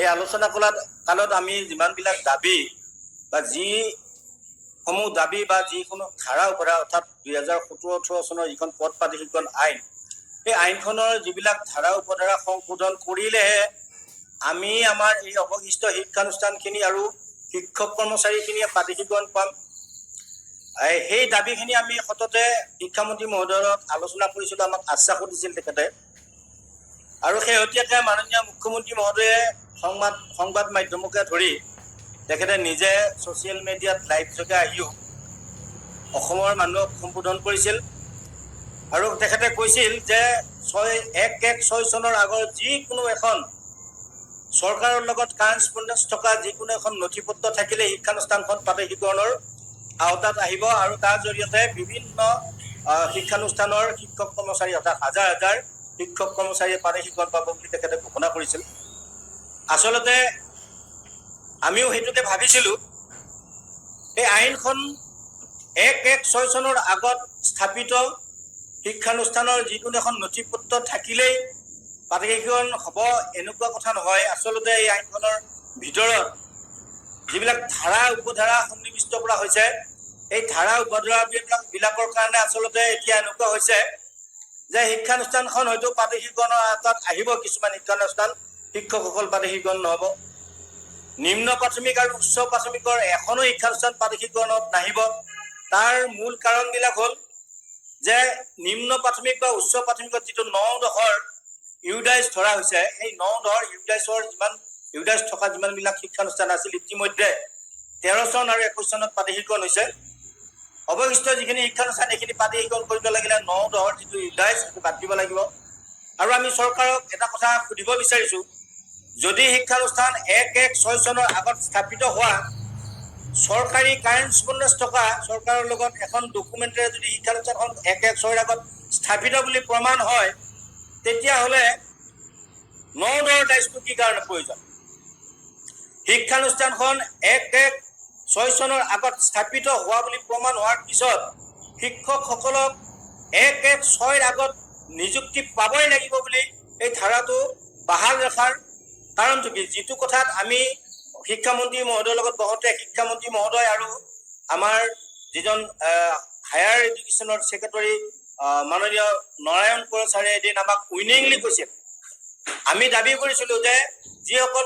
এই আলোচনা কালত আমি যিমানবিলাক দাবী বা যিসমূহ দাবী বা যিকোনো ধাৰা উপধাৰা অৰ্থাৎ 2017-18 চনৰ যিখন পথ প্ৰাধিকৰণ আইন, সেই আইনখনৰ যিবিলাক ধাৰা উপধাৰা সংশোধন কৰিলেহে আমি আমাৰ এই অৱশিষ্ট শিক্ষানুষ্ঠানখিনি আৰু শিক্ষক কৰ্মচাৰীখিনিয়ে প্ৰাধিকৰণ পাম। সেই দাবীখিনি আমি সততে শিক্ষামন্ত্ৰী মহোদয়ৰ লগত আলোচনা কৰিছিলোঁ, আমাক আশ্বাসো দিছিল তেখেতে। আৰু শেহতীয়াকৈ মাননীয় মুখ্যমন্ত্ৰী মহোদয়ে সংবাদ মাধ্যমকে ধৰি তেখেতে নিজে ছ'চিয়েল মিডিয়াত লাইভ যোগে আহিও অসমৰ মানুহক সম্বোধন কৰিছিল আৰু তেখেতে কৈছিল যে 1/1/6 চনৰ আগৰ যিকোনো এখন চৰকাৰৰ লগত কাৰেছপণ্ডেঞ্চ থকা যিকোনো এখন নথিপত্ৰ থাকিলে শিক্ষানুষ্ঠানখন প্ৰাদেশিকৰণৰ আওতাত আহিব আৰু তাৰ জৰিয়তে বিভিন্ন শিক্ষানুষ্ঠানৰ শিক্ষক কৰ্মচাৰী অৰ্থাৎ হাজাৰ হাজাৰ শিক্ষক কৰ্মচাৰীয়ে প্ৰাদেশিকৰণ পাব বুলি তেখেতে ঘোষণা কৰিছিল। আচলতে আমিও সেইটোকে ভাবিছিলোঁ। এই আইনখন 1/1/6 চনৰ আগত স্থাপিত শিক্ষানুষ্ঠানৰ যিকোনো এখন নথিপত্ৰ থাকিলেই প্ৰাদেশিকৰণ হ'ব এনেকুৱা কথা নহয়। আচলতে এই আইনখনৰ ভিতৰত যিবিলাক ধাৰা উপধাৰা সন্নিৱিষ্ট কৰা হৈছে, এই ধাৰা উপধাৰাবিলাকৰ কাৰণে আচলতে এতিয়া এনেকুৱা হৈছে যে শিক্ষানুষ্ঠানখন হয়তো প্ৰাদেশিকৰণৰ আওতাত আহিব, কিছুমান শিক্ষানুষ্ঠান শিক্ষকসকল প্ৰাদেশিকৰণ নহ'ব। নিম্ন প্ৰাথমিক আৰু উচ্চ প্ৰাথমিকৰ এখনো শিক্ষানুষ্ঠান প্ৰাদেশিকৰণত নাহিব। তাৰ মূল কাৰণবিলাক হ'ল যে নিম্ন প্ৰাথমিক বা উচ্চ প্ৰাথমিকত যিটো 9-10 ইউডাইজ ধৰা হৈছে, এই 9-10 ইউডাইজ থকা যিমানবিলাক শিক্ষানুষ্ঠান আছিল ইতিমধ্যে 13 চন আৰু 21 চনত প্ৰাদেশিকৰণ হৈছে। অৱশিষ্ট যিখিনি শিক্ষানুষ্ঠান এইখিনি প্ৰাদেশিকৰণ কৰিব লাগিলে 9-10 যিটো ইউডাইজ সেইটো বাদ দিব লাগিব। আৰু আমি চৰকাৰক এটা কথা সুধিব বিচাৰিছোঁ, যদি শিক্ষানুষ্ঠান 1/1/6 চনৰ আগত স্থাপিত হোৱা চৰকাৰী কাৰেছপণ্ডেঞ্চ থকা চৰকাৰৰ লগত এখন ডকুমেণ্টেৰে যদি শিক্ষানুষ্ঠানখন 1/1/6 আগত স্থাপিত বুলি প্ৰমাণ হয়, তেতিয়াহ'লে 9-10 ডাইজটো কি কাৰণে প্ৰয়োজন? শিক্ষানুষ্ঠানখন 1/1/6 চনৰ আগত স্থাপিত হোৱা বুলি প্ৰমাণ হোৱাৰ পিছত শিক্ষকসকলক 1/1/6 আগত নিযুক্তি পাবই লাগিব বুলি এই ধাৰাটো বাহাল ৰখাৰ কাৰণটো কি? যিটো কথাত আমি শিক্ষামন্ত্ৰী মহোদয়ৰ লগত বহোতে শিক্ষামন্ত্ৰী মহোদয় আৰু আমাৰ যিজন হায়াৰ এডুকেশ্যনৰ ছেক্ৰেটাৰী মাননীয় নাৰায়ণ কোঁৱৰ ছাৰে এদিন আমাক উইনিংলি কৈছিল, আমি দাবী কৰিছিলোঁ যে যিসকল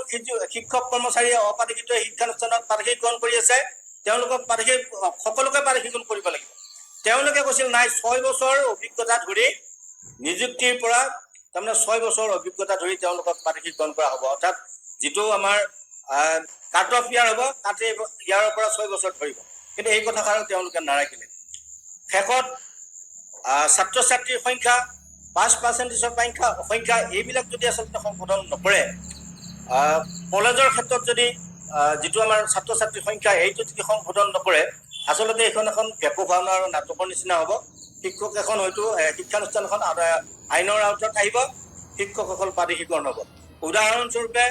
শিক্ষক কৰ্মচাৰীয়ে অপ্ৰাদেশিত শিক্ষানুষ্ঠানত প্ৰাদেশিকৰণ কৰি আছে তেওঁলোকক সকলোকে প্ৰাদেশিকৰণ কৰিব লাগিব। তেওঁলোকে কৈছিল নাই, 6 বছৰ অভিজ্ঞতা ধৰি নিযুক্তিৰ পৰা তাৰমানে 6 বছৰ অভিজ্ঞতা ধৰি তেওঁলোকক প্ৰাদেশিকৰণ কৰা হ'ব, অৰ্থাৎ যিটো আমাৰ কাট অফ ইয়াৰ হ'ব তাতে ইয়াৰ পৰা 6 বছৰ ধৰিব। কিন্তু এই কথাষাৰ তেওঁলোকে নাৰাখিলে। শেষত ছাত্ৰ ছাত্ৰীৰ সংখ্যা, পাছ পাৰ্চেণ্টেজৰ সংখ্যা এইবিলাক যদি আচলতে সংশোধন নকৰে, কলেজৰ ক্ষেত্ৰত যদি যিটো আমাৰ ছাত্ৰ ছাত্ৰীৰ সংখ্যা এইটো যদি সংশোধন নকৰে, আচলতে এইখন এখন ব্যাপক ভাওনা আৰু নাটকৰ নিচিনা হ'ব। শিক্ষক এখন হয়তো শিক্ষানুষ্ঠানখন আইনৰ আওতাত আহিব, শিক্ষকসকল প্ৰাদেশিকৰণ হ'ব। উদাহৰণস্বৰূপে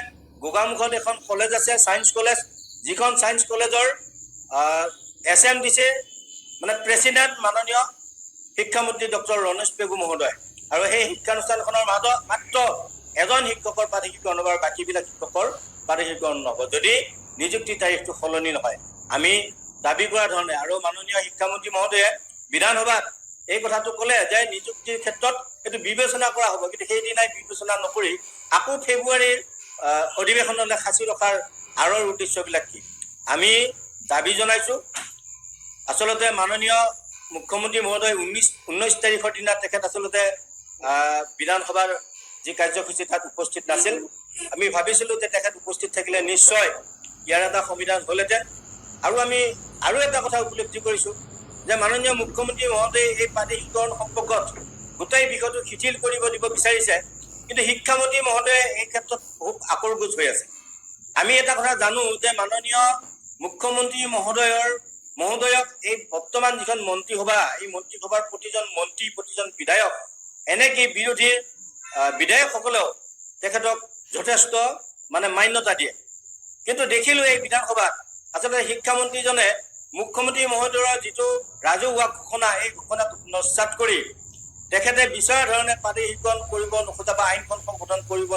গোগামুখত এখন কলেজ আছে, ছায়েন্স কলেজ, যিখন ছায়েন্স কলেজৰ SMDC মানে প্ৰেচিডেণ্ট মাননীয় শিক্ষামন্ত্ৰী ডক্টৰ ৰণেশ পেগু মহোদয়, আৰু সেই শিক্ষানুষ্ঠানখনৰ মাত্ৰ এজন শিক্ষকৰ প্ৰাদেশিকৰণ হ'ব আৰু বাকীবিলাক শিক্ষকৰ প্ৰাদেশিকৰণ নহ'ব যদি নিযুক্তি তাৰিখটো সলনি নহয়। আমি দাবী কৰা ধৰণে আৰু মাননীয় শিক্ষামন্ত্ৰী মহোদয়ে বিধানসভাত এই কথাটো ক'লে যে নিযুক্তিৰ ক্ষেত্ৰত এইটো বিবেচনা কৰা হ'ব, কিন্তু সেইদিনাই বিবেচনা নকৰি আকৌ ফেব্ৰুৱাৰীৰ অধিৱেশনলৈ সাঁচি ৰখাৰ আঁৰৰ উদ্দেশ্যবিলাক কি? আমি দাবী জনাইছোঁ। আচলতে মাননীয় মুখ্যমন্ত্ৰী মহোদয় 19 তাৰিখৰ দিনা তেখেত আচলতে বিধানসভাৰ যি কাৰ্যসূচী তাত উপস্থিত নাছিল। আমি ভাবিছিলোঁ যে তেখেত উপস্থিত থাকিলে নিশ্চয় ইয়াৰ এটা সমিধান হ'লহেঁতেন। আৰু আমি আৰু এটা কথা উপলব্ধি কৰিছোঁ যে মাননীয় মুখ্যমন্ত্ৰী মহোদয়ে এই প্ৰাদেশিকৰণ সম্পৰ্কত গোটেই বিষয়টো শিথিল কৰিব দিব বিচাৰিছে, কিন্তু শিক্ষামন্ত্ৰী মহোদয়ে এই ক্ষেত্ৰত খুব আকৰগোজ হৈ আছে। আমি এটা কথা জানো যে মাননীয় মুখ্যমন্ত্ৰী মহোদয়ক এই বৰ্তমান যিখন মন্ত্ৰীসভা, এই মন্ত্ৰীসভাৰ প্ৰতিজন মন্ত্ৰী, প্ৰতিজন বিধায়ক, এনেকৈ বিৰোধী বিধায়কসকলেও তেখেতক যথেষ্ট মান্যতা দিয়ে। কিন্তু দেখিলোঁ এই বিধানসভাত আচলতে শিক্ষামন্ত্ৰীজনে মুখ্যমন্ত্ৰী মহোদয়ৰ যিটো ৰাজহুৱা ঘোষণা, এই ঘোষণাটোক নস্যাৎ কৰি তেখেতে বিচৰা ধৰণে প্ৰাদেশিকৰণ কৰিব নোখোজা বা আইনখন সংশোধন কৰিব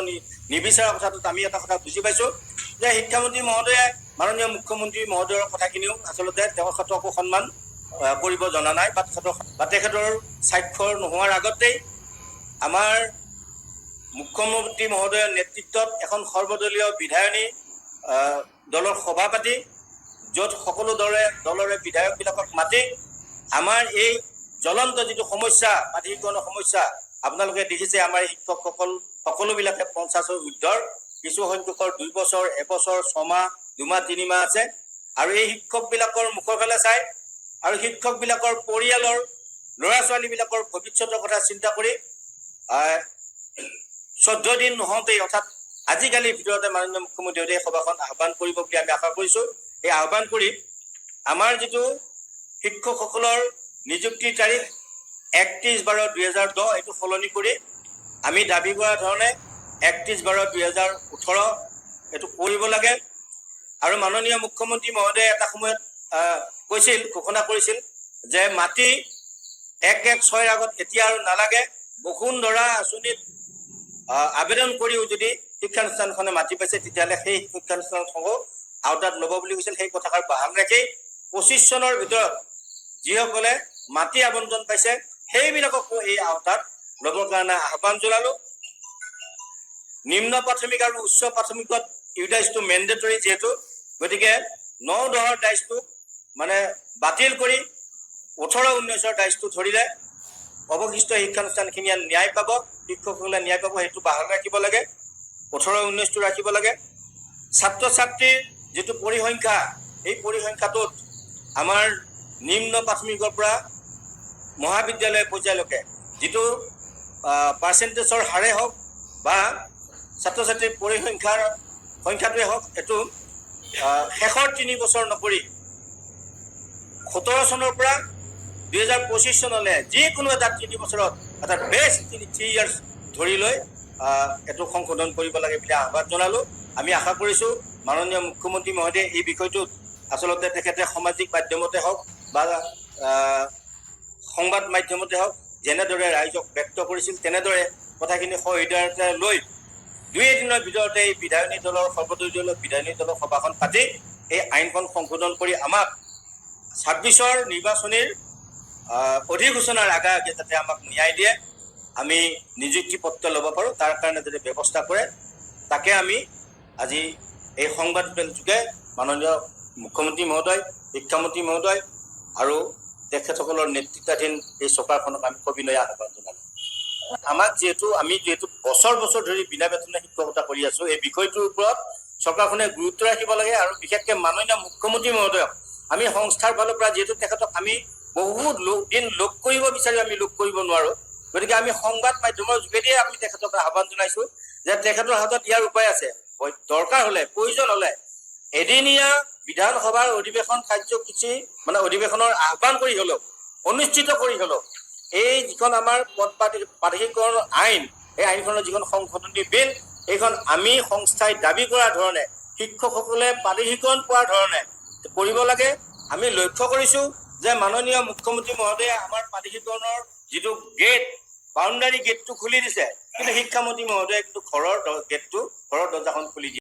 নিবিচৰা কথাটোত আমি এটা কথা বুজি পাইছোঁ যে শিক্ষামন্ত্ৰী মহোদয়ে মাননীয় মুখ্যমন্ত্ৰী মহোদয়ৰ কথাখিনিও আচলতে তেখেতকো সন্মান কৰিব জনা নাই বা তেখেতৰ স্বাক্ষৰ নোহোৱাৰ আগতেই আমাৰ মুখ্যমন্ত্ৰী মহোদয়ৰ নেতৃত্বত এখন সৰ্বদলীয় বিধায়িনী দলৰ সভা পাতি য'ত সকলো দলৰে বিধায়কবিলাকক মাতি আমাৰ এই জ্বলন্ত যিটো সমস্যা প্ৰাধিকৰণৰ সমস্যা আপোনালোকে দেখিছে আমাৰ শিক্ষকসকল সকলোবিলাকে 50ৰ ঊৰ্ধৰ কিছু সংখ্যকৰ 2 বছৰ 1 বছৰ 6 মাহ 2 মাহ 3 মাহ আছে আৰু এই শিক্ষকবিলাকৰ মুখৰ ফালে চাই আৰু শিক্ষকবিলাকৰ পৰিয়ালৰ ল'ৰা ছোৱালীবিলাকৰ ভৱিষ্যতৰ কথা চিন্তা কৰি 14 দিন নহওঁতেই অৰ্থাৎ আজিকালিৰ ভিতৰতে মাননীয় মুখ্যমন্ত্ৰীয়ে সভাখন আহ্বান কৰিব বুলি আমি আশা কৰিছোঁ। এই আহ্বান কৰি আমাৰ যিটো শিক্ষকসকলৰ নিযুক্তিৰ তাৰিখ 31/12/2010 এইটো সলনি কৰি আমি দাবী কৰা ধৰণে 31/12/2018 এইটো কৰিব লাগে। আৰু মাননীয় মুখ্যমন্ত্ৰী মহোদয়ে এটা সময়ত কৈছিল ঘোষণা কৰিছিল যে মাটি 116ৰ আগত এতিয়া আৰু নালাগে। বসুন্ধৰা আঁচনিত আবেদন কৰিও যদি শিক্ষানুষ্ঠানখনে মাটি পাইছে তেতিয়াহ'লে সেই শিক্ষানুষ্ঠানসমূহ আওতাত ল'ব বুলি কৈছিল। সেই কথাষাৰ বাহাল ৰাখি 25 চনৰ ভিতৰত যিসকলে মাটি আবণ্টন পাইছে সেইবিলাককো এই আওতাত ল'বৰ কাৰণে আহ্বান জনালোঁ। নিম্ন প্ৰাথমিক আৰু উচ্চ প্ৰাথমিকত ইউডাইজটো মেণ্ডেটৰী যিহেতু, গতিকে 9-10ৰ ডাইজটো মানে বাতিল কৰি 18-19ৰ ডাইজটো ধৰিলে অৱশিষ্ট শিক্ষানুষ্ঠানখিনিয়ে ন্যায় পাব, শিক্ষকসকলে ন্যায় পাব, সেইটো বাহাল ৰাখিব লাগে। 18-19টো ৰাখিব লাগে। ছাত্ৰ ছাত্ৰীৰ যিটো পৰিসংখ্যা এই পৰিসংখ্যাটোত আমাৰ নিম্ন প্ৰাথমিকৰ পৰা মহাবিদ্যালয় পৰ্যায়লৈকে যিটো পাৰ্চেণ্টেজৰ হাৰে হওক বা ছাত্ৰ ছাত্ৰীৰ সংখ্যাটোৱে হওক এইটো শেষৰ 3 বছৰ নকৰি 17 চনৰ পৰা 2025 চনলৈ যিকোনো এটা 3 বছৰত এটা বেষ্ট 3 ইয়াৰ্ছ ধৰি লৈ এইটো সংশোধন কৰিব লাগে বুলি আহ্বান জনালোঁ। আমি আশা কৰিছোঁ মাননীয় মুখ্যমন্ত্ৰী মহোদয়ে এই বিষয়টোত আচলতে তেখেতে সামাজিক মাধ্যমতে হওক বা সংবাদ মাধ্যমতে হওক যেনেদৰে ৰাইজক ব্যক্ত কৰিছিল তেনেদৰে কথাখিনি সহৃদয়তা লৈ 2 দিনৰ ভিতৰতে এই বিধায়িনী দলৰ সৰ্বদলীয় বিধায়িনী দলৰ সভাখন পাতি এই আইনখন সংশোধন কৰি আমাক 26ৰ নিৰ্বাচনীৰ অধিসূচনাৰ আগে যাতে আমাক ন্যায় দিয়ে, আমি নিযুক্তি পত্ৰ ল'ব পাৰোঁ, তাৰ কাৰণে যদি ব্যৱস্থা কৰে তাকে আমি আজি এই সংবাদ যোগে মাননীয় মুখ্যমন্ত্ৰী মহোদয়, শিক্ষামন্ত্ৰী মহোদয় আৰু তেখেতসকলৰ নেতৃত্বাধীন এই চৰকাৰখনক আমি সবিনয়ে আহ্বান জনালোঁ। আমি যিহেতু বছৰ ধৰি বিনা বেতনে শিক্ষকতা কৰি আছোঁ, এই বিষয়টোৰ ওপৰত চৰকাৰখনে গুৰুত্ব ৰাখিব লাগে আৰু বিশেষকৈ মাননীয় মুখ্যমন্ত্ৰী মহোদয়ক আমি সংস্থাৰ ফালৰ পৰা যিহেতু তেখেতক আমি বহুত দিন লগ কৰিব বিচাৰি আমি লগ কৰিব নোৱাৰোঁ, গতিকে আমি সংবাদ মাধ্যমৰ যোগেদিয়ে আমি তেখেতক আহ্বান জনাইছোঁ যে তেখেতৰ হাতত ইয়াৰ উপায় আছে। দৰকাৰ হ'লে প্ৰয়োজন হ'লে এদিনীয়া বিধানসভাৰ অধিৱেশন কাৰ্যসূচী মানে অধিৱেশনৰ আহ্বান কৰি হ'লেও অনুষ্ঠিত কৰি হ'লেও এই যিখন আমাৰ পদ প্ৰাধিকৰণ আইন, এই আইনখনৰ যিখন সংশোধনী বিল এইখন আমি সংস্থাই দাবী কৰাৰ ধৰণে শিক্ষকসকলে প্ৰাধিকৰণ পোৱাৰ ধৰণে কৰিব লাগে। আমি লক্ষ্য কৰিছোঁ যে মাননীয় মুখ্যমন্ত্ৰী মহোদয়ে আমাৰ প্ৰাধিকৰণৰ যিটো গেট বাউণ্ডাৰী গেটটো খুলি দিছে, কিন্তু শিক্ষামন্ত্ৰী মহোদয়ে কিন্তু ঘৰৰ দৰ্জাখন খুলি দিয়ে।